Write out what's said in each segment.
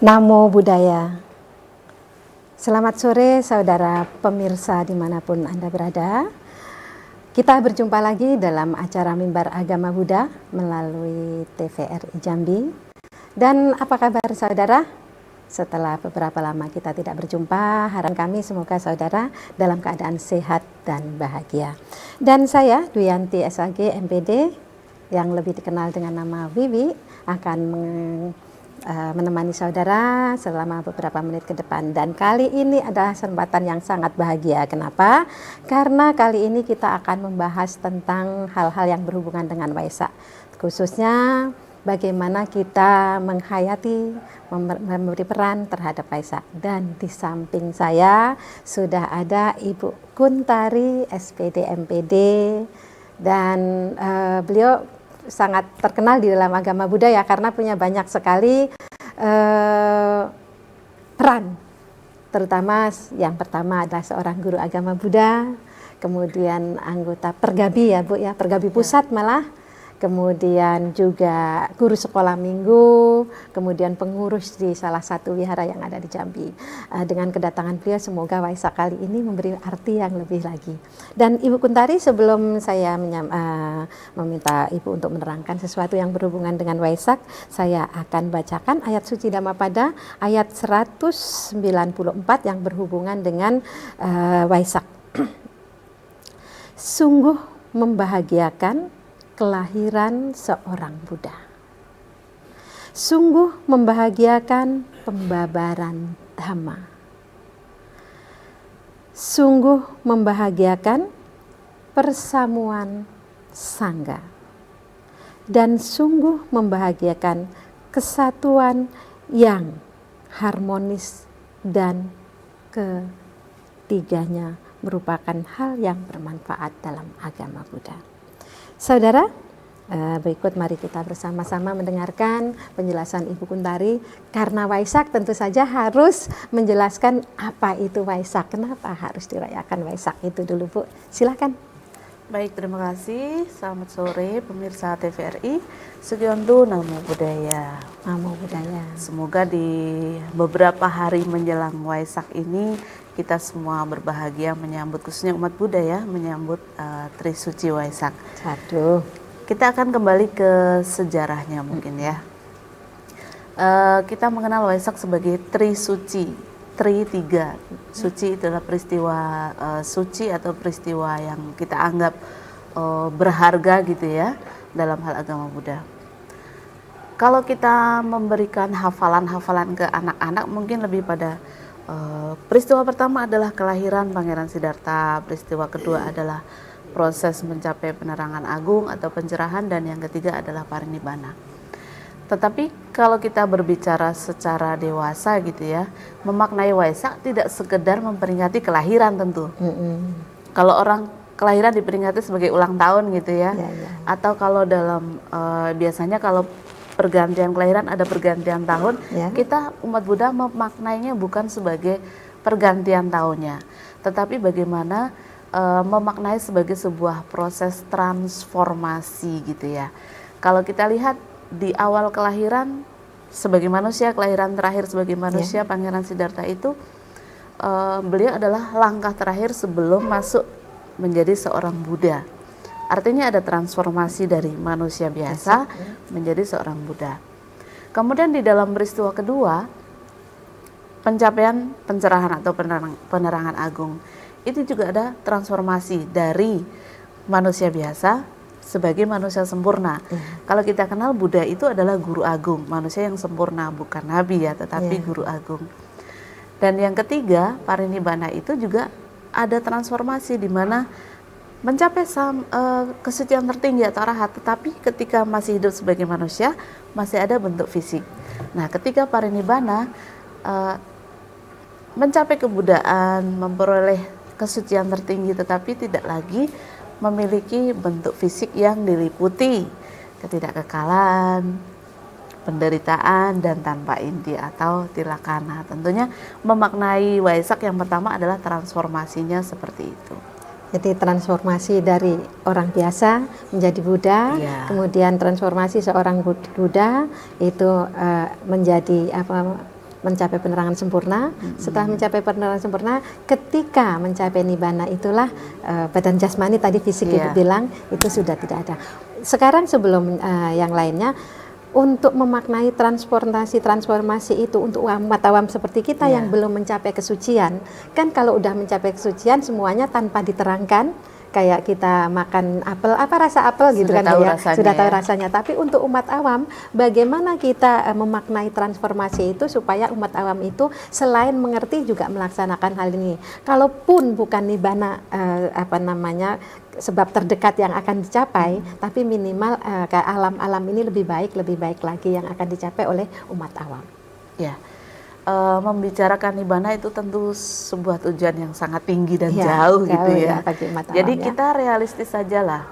Namo Buddhaya. Selamat sore saudara pemirsa dimanapun Anda berada. Kita berjumpa lagi dalam acara Mimbar Agama Buddha melalui TVRI Jambi. Dan apa kabar saudara? Setelah beberapa lama kita tidak berjumpa, harapan kami semoga saudara dalam keadaan sehat dan bahagia. Dan saya Duyanti SAG MPD yang lebih dikenal dengan nama Wiwi akan menemani saudara selama beberapa menit ke depan. Dan kali ini adalah kesempatan yang sangat bahagia. Kenapa? Karena kali ini kita akan membahas tentang hal-hal yang berhubungan dengan Waisak, khususnya bagaimana kita menghayati, memberi peran terhadap Waisak. Dan di samping saya sudah ada Ibu Kuntari SPD MPD, dan beliau sangat terkenal di dalam agama Buddha ya, karena punya banyak sekali peran. Terutama yang pertama adalah seorang guru agama Buddha, kemudian anggota Pergabi ya Bu ya, Pergabi Pusat malah, kemudian juga guru sekolah minggu, kemudian pengurus di salah satu wihara yang ada di Jambi. Dengan kedatangan beliau semoga Waisak kali ini memberi arti yang lebih lagi. Dan Ibu Kuntari, sebelum saya meminta Ibu untuk menerangkan sesuatu yang berhubungan dengan Waisak, saya akan bacakan ayat suci Dhammapada ayat 194 yang berhubungan dengan Waisak. Sungguh membahagiakan kelahiran seorang Buddha. Sungguh membahagiakan pembabaran Dhamma. Sungguh membahagiakan persamuan Sangha. Dan sungguh membahagiakan kesatuan yang harmonis, dan ketiganya merupakan hal yang bermanfaat dalam agama Buddha. Saudara, berikut mari kita bersama-sama mendengarkan penjelasan Ibu Kuntari. Karena Waisak tentu saja harus menjelaskan apa itu Waisak, kenapa harus dirayakan Waisak itu dulu Bu. Silakan. Baik, terima kasih. Selamat sore pemirsa TVRI. Sugiyontu Namo Buddhaya. Namo Buddhaya. Semoga di beberapa hari menjelang Waisak ini kita semua berbahagia menyambut, khususnya umat Buddha ya, menyambut Trisuci Waisak. Aduh. Kita akan kembali ke sejarahnya mungkin ya. Kita mengenal Waisak sebagai Trisuci, tiga. Suci itu adalah peristiwa suci atau peristiwa yang kita anggap berharga gitu ya dalam hal agama Buddha. Kalau kita memberikan hafalan-hafalan ke anak-anak mungkin lebih pada peristiwa pertama adalah kelahiran Pangeran Siddhartha, peristiwa kedua adalah proses mencapai penerangan agung atau pencerahan, dan yang ketiga adalah parinibbana. Tetapi kalau kita berbicara secara dewasa gitu ya, memaknai Waisak tidak sekedar memperingati kelahiran tentu. Kalau orang kelahiran diperingati sebagai ulang tahun gitu ya, atau kalau dalam biasanya kalau pergantian kelahiran ada pergantian tahun, kita umat Buddha memaknainya bukan sebagai pergantian tahunnya, tetapi bagaimana memaknai sebagai sebuah proses transformasi gitu ya. Kalau kita lihat di awal kelahiran sebagai manusia, kelahiran terakhir sebagai manusia, Pangeran Siddhartha itu beliau adalah langkah terakhir sebelum masuk menjadi seorang Buddha. Artinya ada transformasi dari manusia biasa menjadi seorang Buddha. Kemudian di dalam peristiwa kedua, pencapaian pencerahan atau penerangan agung, itu juga ada transformasi dari manusia biasa sebagai manusia sempurna. Kalau kita kenal Buddha itu adalah guru agung, manusia yang sempurna, bukan nabi ya, tetapi guru agung. Dan yang ketiga, parinibbana itu juga ada transformasi di mana mencapai kesucian tertinggi atau arahat, tetapi ketika masih hidup sebagai manusia masih ada bentuk fisik. Nah, ketika parinibbana mencapai kebuddhaan, memperoleh kesucian tertinggi, tetapi tidak lagi memiliki bentuk fisik yang diliputi ketidakkekalan, penderitaan, dan tanpa inti atau tilakana. Tentunya memaknai Waisak yang pertama adalah transformasinya seperti itu. Jadi transformasi dari orang biasa menjadi Buddha, kemudian transformasi seorang Buddha itu menjadi mencapai penerangan sempurna. Setelah mencapai penerangan sempurna, ketika mencapai nibbana itulah badan jasmani tadi fisik Ibu bilang itu sudah tidak ada. Sekarang sebelum yang lainnya, untuk memaknai transformasi itu untuk umat awam seperti kita yang belum mencapai kesucian, kan kalau udah mencapai kesucian semuanya tanpa diterangkan, kayak kita makan apel, apa rasa apel gitu kan ya, sudah tahu rasanya. Tapi untuk umat awam, bagaimana kita memaknai transformasi itu supaya umat awam itu selain mengerti juga melaksanakan hal ini. Kalaupun bukan nibbana sebab terdekat yang akan dicapai, tapi minimal ke alam-alam ini lebih baik lagi yang akan dicapai oleh umat awam. Ya, membicarakan nibbana itu tentu sebuah tujuan yang sangat tinggi dan jauh gitu ya. Bagi umat awam, jadi kita realistis sajalah.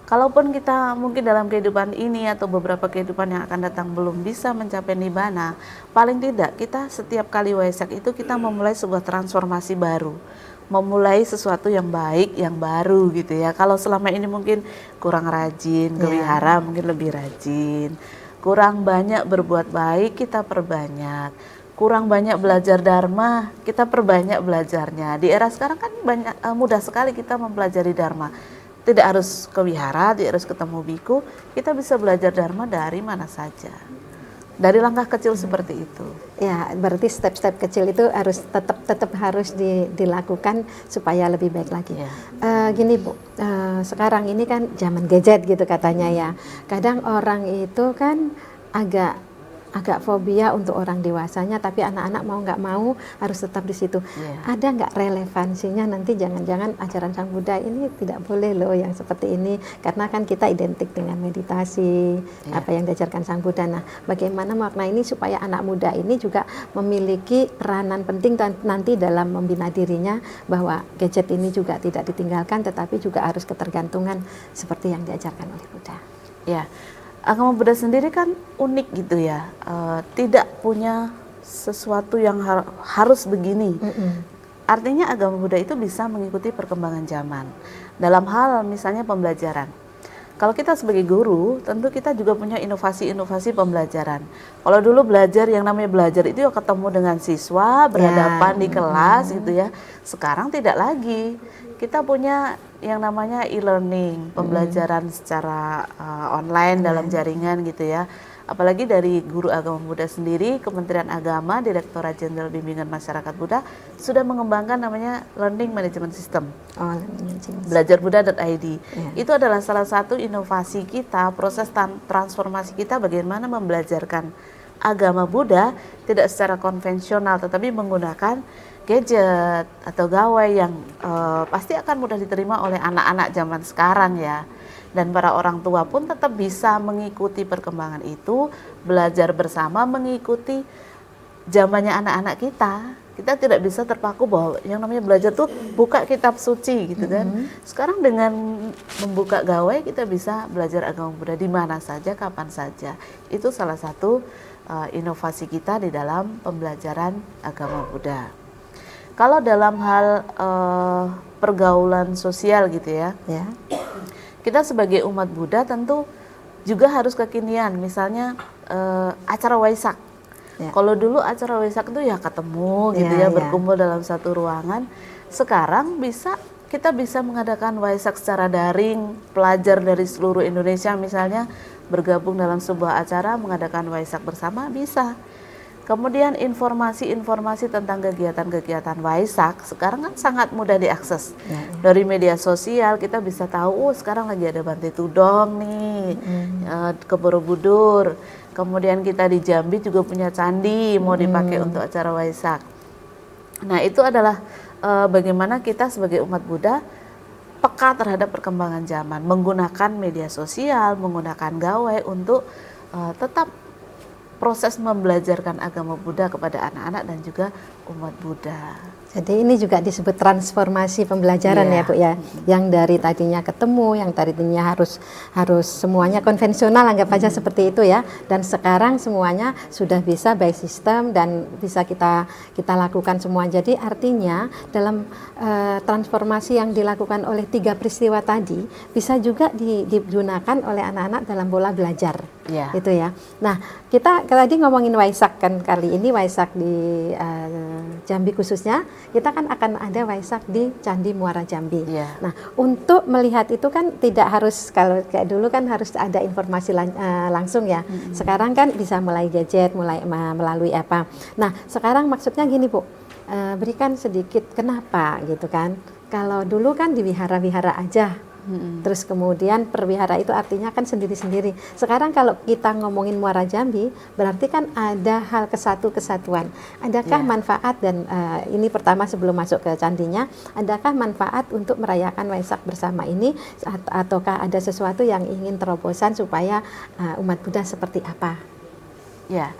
Kalaupun kita mungkin dalam kehidupan ini atau beberapa kehidupan yang akan datang belum bisa mencapai nibbana, paling tidak kita setiap kali Waisak itu kita memulai sebuah transformasi baru, memulai sesuatu yang baik, yang baru gitu ya. Kalau selama ini mungkin kurang rajin ke wihara, mungkin lebih rajin. Kurang banyak berbuat baik, kita perbanyak. Kurang banyak belajar dharma, kita perbanyak belajarnya. Di era sekarang kan mudah sekali kita mempelajari dharma. Tidak harus ke wihara, tidak harus ketemu biku, kita bisa belajar dharma dari mana saja. Dari langkah kecil seperti itu. Ya, berarti step-step kecil itu harus tetap harus dilakukan supaya lebih baik lagi. Gini Bu, sekarang ini kan zaman gadget gitu katanya ya. Kadang orang itu kan agak fobia untuk orang dewasanya, tapi anak-anak mau nggak mau harus tetap di situ. Ada nggak relevansinya nanti jangan-jangan ajaran Sang Buddha ini tidak boleh loh yang seperti ini, karena kan kita identik dengan meditasi, apa yang diajarkan Sang Buddha. Nah, bagaimana makna ini supaya anak muda ini juga memiliki peranan penting dan nanti dalam membina dirinya bahwa gadget ini juga tidak ditinggalkan, tetapi juga harus ketergantungan seperti yang diajarkan oleh Buddha. Ya. Agama Buddha sendiri kan unik gitu ya, tidak punya sesuatu yang harus begini. Artinya agama Buddha itu bisa mengikuti perkembangan zaman. Dalam hal misalnya pembelajaran. Kalau kita sebagai guru, tentu kita juga punya inovasi-inovasi pembelajaran. Kalau dulu belajar, yang namanya belajar itu ya ketemu dengan siswa, berhadapan di kelas gitu ya. Sekarang tidak lagi. Kita punya yang namanya e-learning, pembelajaran secara online dalam jaringan gitu ya. Apalagi dari Guru Agama Buddha sendiri, Kementerian Agama, Direktorat Jenderal Bimbingan Masyarakat Buddha sudah mengembangkan namanya Learning Management System. Belajarbuddha.id. Itu adalah salah satu inovasi kita, proses transformasi kita bagaimana membelajarkan agama Buddha tidak secara konvensional, tetapi menggunakan gadget atau gawai yang pasti akan mudah diterima oleh anak-anak zaman sekarang ya. Dan para orang tua pun tetap bisa mengikuti perkembangan itu, belajar bersama mengikuti zamannya anak-anak kita. Kita tidak bisa terpaku bahwa yang namanya belajar tuh buka kitab suci gitu kan. Sekarang dengan membuka gawai kita bisa belajar agama Buddha di mana saja, kapan saja. Itu salah satu inovasi kita di dalam pembelajaran agama Buddha. Kalau dalam hal pergaulan sosial gitu ya. Kita sebagai umat Buddha tentu juga harus kekinian, misalnya acara Waisak. Kalau dulu acara Waisak itu ya ketemu gitu ya, berkumpul dalam satu ruangan. Sekarang kita bisa mengadakan Waisak secara daring, pelajar dari seluruh Indonesia misalnya bergabung dalam sebuah acara mengadakan Waisak bersama bisa. Kemudian informasi-informasi tentang kegiatan-kegiatan Waisak sekarang kan sangat mudah diakses. Dari media sosial kita bisa tahu, sekarang lagi ada Bante Tudong nih, ke Borobudur. Kemudian kita di Jambi juga punya candi mau dipakai untuk acara Waisak. Nah itu adalah bagaimana kita sebagai umat Buddha peka terhadap perkembangan zaman, menggunakan media sosial, menggunakan gawai untuk tetap proses membelajarkan agama Buddha kepada anak-anak dan juga umat Buddha. Jadi ini juga disebut transformasi pembelajaran ya Bu ya, yang dari tadinya ketemu, yang tadinya harus semuanya konvensional, anggap aja seperti itu ya, dan sekarang semuanya sudah bisa by system dan bisa kita lakukan semua. Jadi artinya dalam transformasi yang dilakukan oleh 3 peristiwa tadi bisa juga digunakan oleh anak-anak dalam pola belajar, gitu ya. Nah kita tadi ngomongin Waisak kan, kali ini Waisak di Jambi khususnya. Kita kan akan ada Waisak di Candi Muara Jambi. Nah, untuk melihat itu kan tidak harus, kalau kayak dulu kan harus ada informasi langsung ya. Sekarang kan bisa mulai gadget, mulai melalui apa. Nah, sekarang maksudnya gini Bu, berikan sedikit kenapa gitu kan. Kalau dulu kan di wihara-wihara aja. Terus kemudian perwihara itu artinya kan sendiri-sendiri. Sekarang kalau kita ngomongin Muara Jambi, berarti kan ada hal kesatuan. Adakah manfaat dan ini pertama sebelum masuk ke candinya, adakah manfaat untuk merayakan Waisak bersama ini, ataukah ada sesuatu yang ingin terobosan supaya umat Buddha seperti apa? Ya,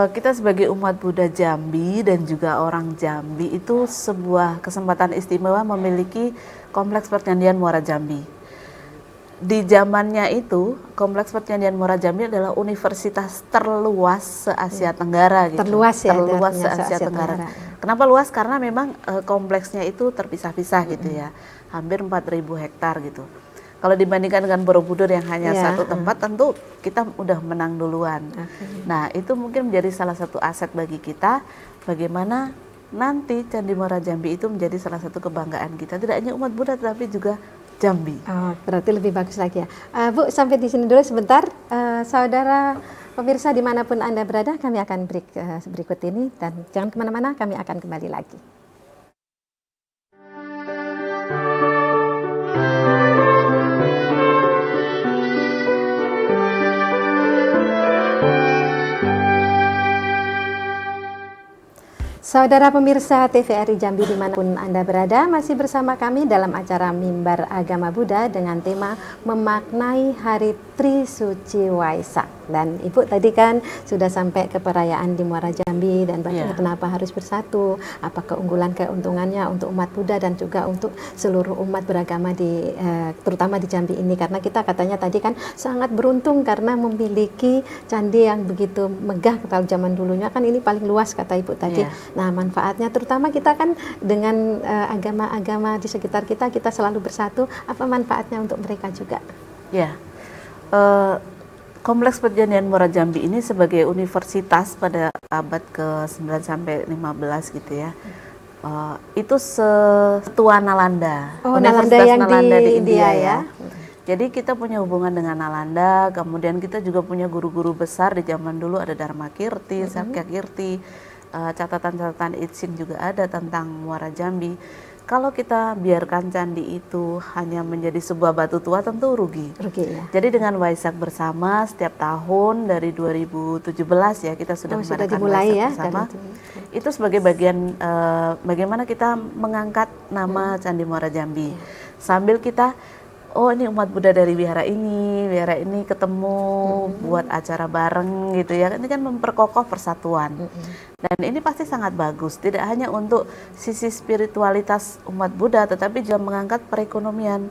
kita sebagai umat Buddha Jambi dan juga orang Jambi itu sebuah kesempatan istimewa memiliki Kompleks Percandian Muara Jambi. Di zamannya itu, Kompleks Percandian Muara Jambi adalah universitas terluas se-Asia Tenggara. Gitu. Terluas ya? Terluas se-Asia Tenggara. Kenapa luas? Karena memang kompleksnya itu terpisah-pisah gitu ya. Hampir 4.000 hektar gitu. Kalau dibandingkan dengan Borobudur yang hanya satu tempat, tentu kita udah menang duluan. Nah, itu mungkin menjadi salah satu aset bagi kita, bagaimana nanti Candi Muara Jambi itu menjadi salah satu kebanggaan kita, tidak hanya umat Buddha tetapi juga Jambi. Oh, berarti lebih bagus lagi ya. Bu, sampai di sini dulu sebentar. Saudara pemirsa dimanapun Anda berada, kami akan break berikut ini, dan jangan kemana-mana, kami akan kembali lagi. Saudara pemirsa TVRI Jambi dimanapun Anda berada, masih bersama kami dalam acara Mimbar Agama Buddha dengan tema memaknai Hari Trisuci Waisak. Dan Ibu tadi kan sudah sampai ke perayaan di Muara Jambi dan kenapa harus bersatu, apa keunggulan keuntungannya untuk umat Buddha dan juga untuk seluruh umat beragama di terutama di Jambi ini, karena kita katanya tadi kan sangat beruntung karena memiliki candi yang begitu megah. Kalau zaman dulunya kan ini paling luas kata Ibu tadi. Nah, manfaatnya terutama kita kan dengan agama-agama di sekitar kita selalu bersatu, apa manfaatnya untuk mereka juga? Kompleks Percandian Muara Jambi ini sebagai universitas pada abad ke-9 sampai 15 gitu ya. Itu setua Nalanda. Universitas Nalanda di India ya. Jadi kita punya hubungan dengan Nalanda, kemudian kita juga punya guru-guru besar di zaman dulu, ada Dharma Kirti, Sakya Kirti, catatan-catatan I Ching juga ada tentang Muara Jambi. Kalau kita biarkan candi itu hanya menjadi sebuah batu tua, tentu rugi. Ya. Jadi dengan Waisak bersama setiap tahun dari 2017 ya kita sudah mengadakan dimulai Waisak ya, bersama. Itu sebagai bagian bagaimana kita mengangkat nama Candi Muara Jambi. Sambil kita ini umat Buddha dari wihara ini ketemu buat acara bareng gitu ya. Ini kan memperkokoh persatuan. Dan ini pasti sangat bagus, tidak hanya untuk sisi spiritualitas umat Buddha tetapi juga mengangkat perekonomian.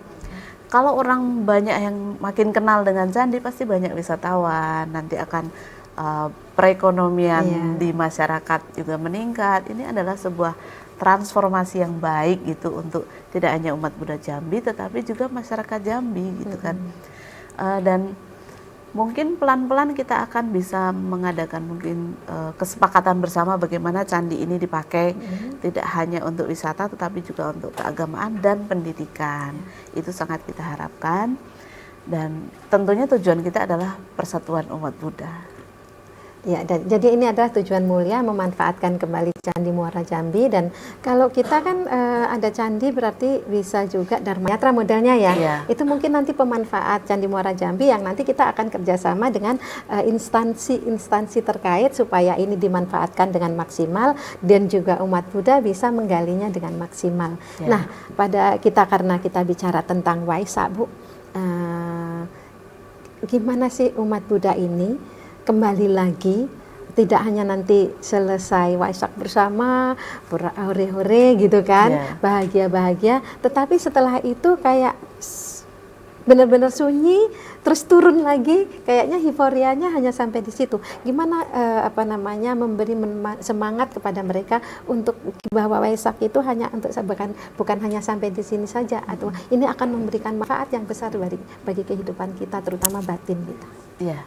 Kalau orang banyak yang makin kenal dengan candi, pasti banyak wisatawan, nanti akan perekonomian di masyarakat juga meningkat. Ini adalah sebuah transformasi yang baik gitu untuk tidak hanya umat Buddha Jambi tetapi juga masyarakat Jambi gitu kan. Dan mungkin pelan-pelan kita akan bisa mengadakan mungkin kesepakatan bersama bagaimana candi ini dipakai tidak hanya untuk wisata tetapi juga untuk keagamaan dan pendidikan. Itu sangat kita harapkan, dan tentunya tujuan kita adalah persatuan umat Buddha. Ya, jadi ini adalah tujuan mulia memanfaatkan kembali Candi Muara Jambi. Dan kalau kita kan ada candi berarti bisa juga Dharma Yatra modelnya ya. Itu mungkin nanti pemanfaat Candi Muara Jambi yang nanti kita akan kerjasama dengan instansi-instansi terkait supaya ini dimanfaatkan dengan maksimal dan juga umat Buddha bisa menggalinya dengan maksimal. Nah, karena kita bicara tentang Waisak, Bu, gimana sih umat Buddha ini kembali lagi tidak hanya nanti selesai Waisak bersama, hore-hore gitu kan, bahagia-bahagia, tetapi setelah itu kayak benar-benar sunyi, terus turun lagi, kayaknya euforianya hanya sampai di situ. Gimana memberi semangat kepada mereka untuk bahwa Waisak itu hanya untuk bukan hanya sampai di sini saja, atau ini akan memberikan manfaat yang besar bagi kehidupan kita, terutama batin kita. Iya.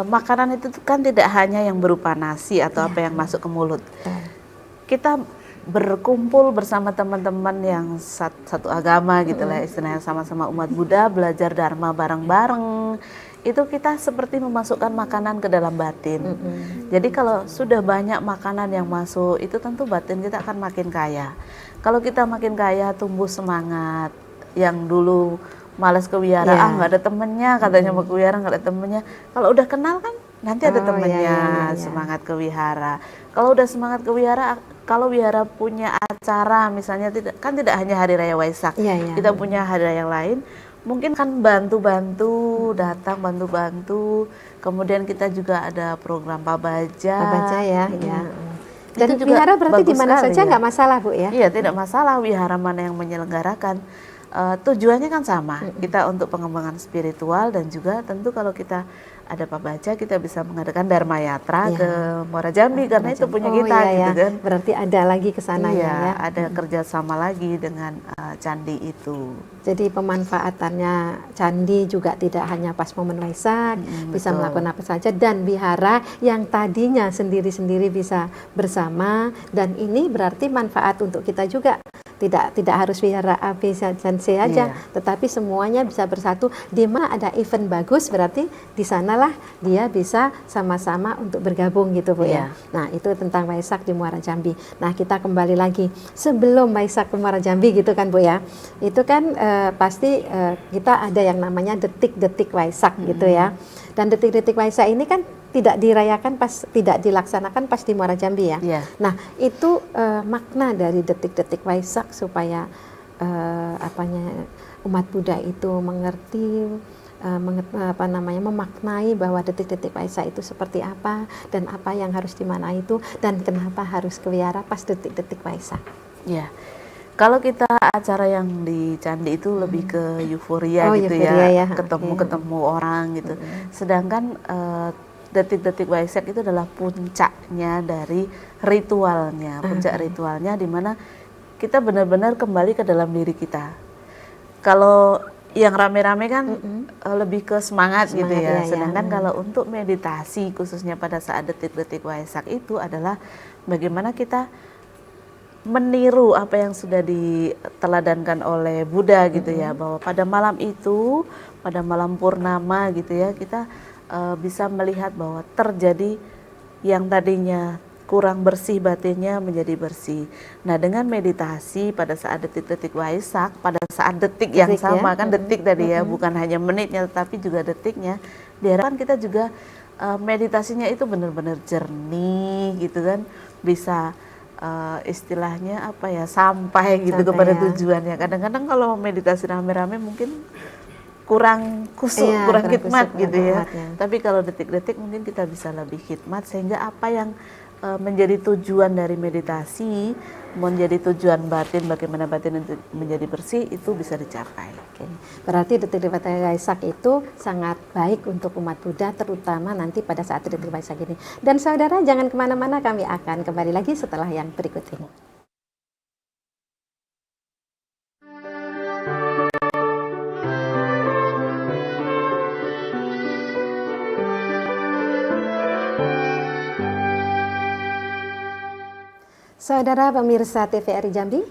Makanan itu kan tidak hanya yang berupa nasi atau apa yang masuk ke mulut. Kita berkumpul bersama teman-teman yang satu agama gitu lah istilahnya, sama-sama umat Buddha, belajar Dharma bareng-bareng, itu kita seperti memasukkan makanan ke dalam batin. Jadi kalau sudah banyak makanan yang masuk, itu tentu batin kita akan makin kaya. Kalau kita makin kaya, tumbuh semangat. Yang dulu malas ke wihara, nggak ada temennya, katanya mau ke wihara nggak ada temennya. Kalau udah kenal kan nanti ada temennya, semangat ke wihara. Kalau udah semangat ke wihara, kalau wihara punya acara misalnya, tidak hanya hari raya Waisak, kita punya hari raya yang lain, mungkin kan bantu-bantu, datang bantu-bantu. Kemudian kita juga ada program Pabaja. Dan wihara berarti di mana saja nggak masalah, Bu ya? Iya, tidak masalah wihara mana yang menyelenggarakan. Tujuannya kan sama, kita untuk pengembangan spiritual, dan juga tentu kalau kita ada Pabaja, kita bisa mengadakan Dharma Yatra ke Muara Jambi, karena itu punya kita gitu kan. Berarti ada lagi ke sana ya. Ada kerjasama lagi dengan candi itu. Jadi pemanfaatannya candi juga tidak hanya pas momen Waisak, bisa melakukan apa saja, dan wihara yang tadinya sendiri-sendiri bisa bersama, dan ini berarti manfaat untuk kita juga. Tidak harus wihara A, B, dan C aja, tetapi semuanya bisa bersatu. Di mana ada event bagus, berarti di sanalah dia bisa sama-sama untuk bergabung gitu, Bu ya. Nah, itu tentang Waisak di Muara Jambi. Nah, kita kembali lagi sebelum Waisak ke Muara Jambi gitu kan, Bu ya. Itu kan pasti kita ada yang namanya detik-detik Waisak gitu ya. Dan detik-detik Waisak ini kan tidak dilaksanakan pas di Muara Jambi ya. Nah, itu makna dari detik-detik Waisak supaya umat Buddha itu mengerti, memaknai bahwa detik-detik Waisak itu seperti apa, dan apa yang harus dimaknai itu, dan kenapa harus ke wihara pas detik-detik Waisak. Kalau kita acara yang di candi itu lebih ke euforia gitu ya, ketemu orang gitu. Sedangkan detik-detik Waisak itu adalah puncaknya dari ritualnya, puncak ritualnya, di mana kita benar-benar kembali ke dalam diri kita. Kalau yang rame-rame kan lebih ke semangat gitu ya. Sedangkan kalau untuk meditasi khususnya pada saat detik-detik Waisak itu adalah bagaimana kita meniru apa yang sudah diteladankan oleh Buddha gitu ya, bahwa pada malam itu, pada malam purnama gitu ya, kita bisa melihat bahwa terjadi yang tadinya kurang bersih batinnya menjadi bersih. Nah, dengan meditasi pada saat detik-detik Waisak, pada saat detik yang sama kan, detik tadi ya, bukan hanya menitnya tetapi juga detiknya, diharapkan kita juga meditasinya itu benar-benar jernih gitu kan, bisa istilahnya sampai gitu kepada tujuannya. Kadang-kadang kalau meditasi rame-rame mungkin kurang kusuk, kurang khidmat gitu ya. Tapi kalau detik-detik mungkin kita bisa lebih khidmat, sehingga apa yang menjadi tujuan dari meditasi, menjadi tujuan batin, bagaimana batin menjadi bersih, itu bisa dicapai. Berarti detik-detik Waisak itu sangat baik untuk umat Buddha, terutama nanti pada saat detik Waisak ini. Dan saudara jangan kemana-mana, kami akan kembali lagi setelah yang berikut ini. Saudara pemirsa TVRI Jambi,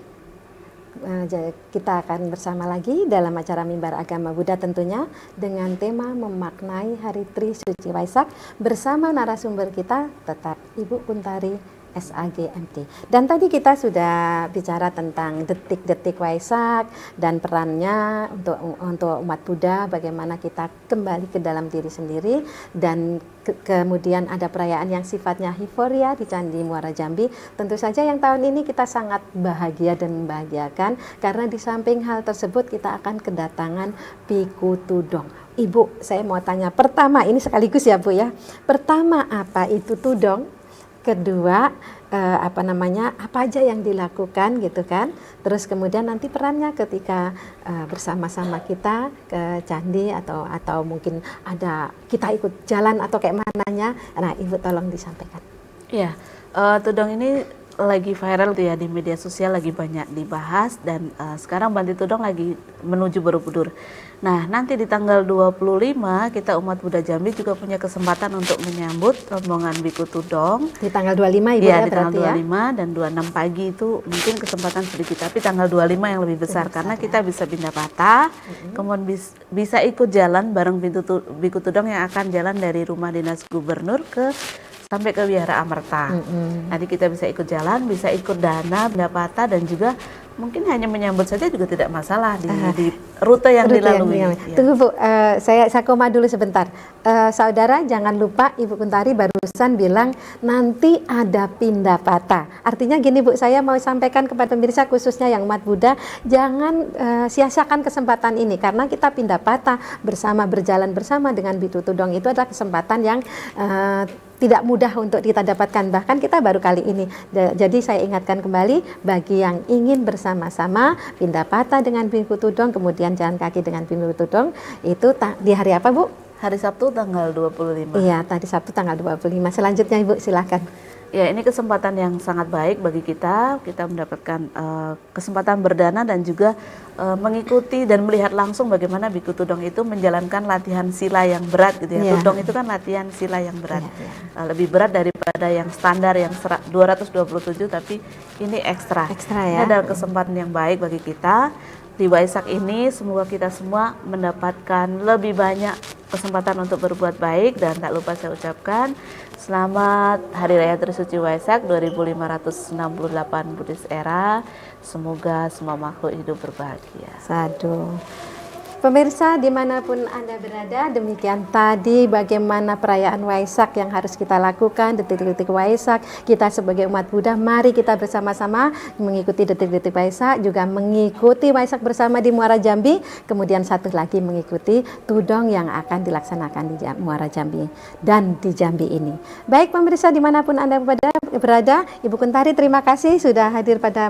kita akan bersama lagi dalam acara Mimbar Agama Buddha tentunya, dengan tema memaknai Hari Tri Suci Waisak, bersama narasumber kita tetap Ibu Kuntari SAG MT. Dan tadi kita sudah bicara tentang detik-detik Waisak dan perannya untuk umat Buddha, bagaimana kita kembali ke dalam diri sendiri, dan kemudian ada perayaan yang sifatnya euforia di Candi Muara Jambi. Tentu saja yang tahun ini kita sangat bahagia dan membahagiakan, karena di samping hal tersebut kita akan kedatangan Biku Tudong. Ibu, saya mau tanya pertama, ini sekaligus ya Bu ya. Pertama, apa itu tudong? Kedua, apa aja yang dilakukan gitu kan? Terus kemudian nanti perannya ketika bersama-sama kita ke candi atau mungkin ada kita ikut jalan atau kayak mananya. Nah, Ibu tolong disampaikan. Ya, tudong ini lagi viral tuh ya di media sosial, lagi banyak dibahas, dan sekarang Banti Tudong lagi menuju Borobudur. Nah, nanti di tanggal 25 kita umat Buddha Jambi juga punya kesempatan untuk menyambut rombongan Biku Tudong. Di tanggal 25 Ibu ya, ya di tanggal berarti 25 dan 26 pagi itu mungkin kesempatan sedikit, tapi tanggal 25 yang lebih besar karena kita bisa pindah patah, kemudian bisa ikut jalan bareng Biku Tudong yang akan jalan dari rumah dinas gubernur sampai ke Wihara Amerta. Nanti kita bisa ikut jalan, bisa ikut dana, pendapatan, dan juga mungkin hanya menyambut saja juga tidak masalah di rute yang dilalui. Ya. Tunggu Bu, saya koma dulu sebentar. Saudara jangan lupa Ibu Kuntari barusan bilang nanti ada pindah patah. Artinya gini Bu, saya mau sampaikan kepada pemirsa khususnya yang umat Buddha, jangan sia-siakan kesempatan ini karena kita pindah patah berjalan bersama dengan Biku Tudong itu adalah kesempatan yang tidak mudah untuk kita dapatkan, bahkan kita baru kali ini. Jadi saya ingatkan kembali bagi yang ingin bersama-sama pindah patah dengan Biku Tudong, kemudian jalan kaki dengan Biku Tudong, itu di hari apa Bu? Hari Sabtu tanggal 25. Iya, tadi Sabtu tanggal 25. Selanjutnya Ibu silakan. Ya, ini kesempatan yang sangat baik bagi kita mendapatkan kesempatan berdana dan juga mengikuti dan melihat langsung bagaimana Biku Tudong itu menjalankan latihan sila yang berat gitu ya. Tudong itu kan latihan sila yang berat. Lebih berat daripada yang standar yang 227, tapi ini ekstra. Ya. Ini adalah kesempatan yang baik bagi kita. Di Waisak ini semoga kita semua mendapatkan lebih banyak kesempatan untuk berbuat baik, dan tak lupa saya ucapkan selamat Hari Raya Trisuci Waisak 2568 Buddhist Era. Semoga semua makhluk hidup berbahagia. Sadu. Pemirsa dimanapun Anda berada, demikian tadi bagaimana perayaan Waisak yang harus kita lakukan, detik-detik Waisak. Kita sebagai umat Buddha, mari kita bersama-sama mengikuti detik-detik Waisak, juga mengikuti Waisak bersama di Muara Jambi, kemudian satu lagi mengikuti Tudong yang akan dilaksanakan di Muara Jambi dan di Jambi ini. Baik pemirsa dimanapun Anda berada, Ibu Kuntari terima kasih sudah hadir pada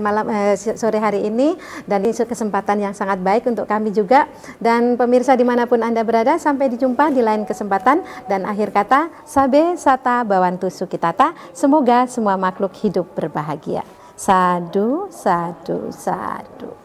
sore hari ini, dan ini kesempatan yang sangat baik untuk kami juga. Dan pemirsa dimanapun Anda berada, sampai dijumpa di lain kesempatan. Dan akhir kata, Sabe Sata Bawantu Sukitata, semoga semua makhluk hidup berbahagia. Sadu, sadu, sadu.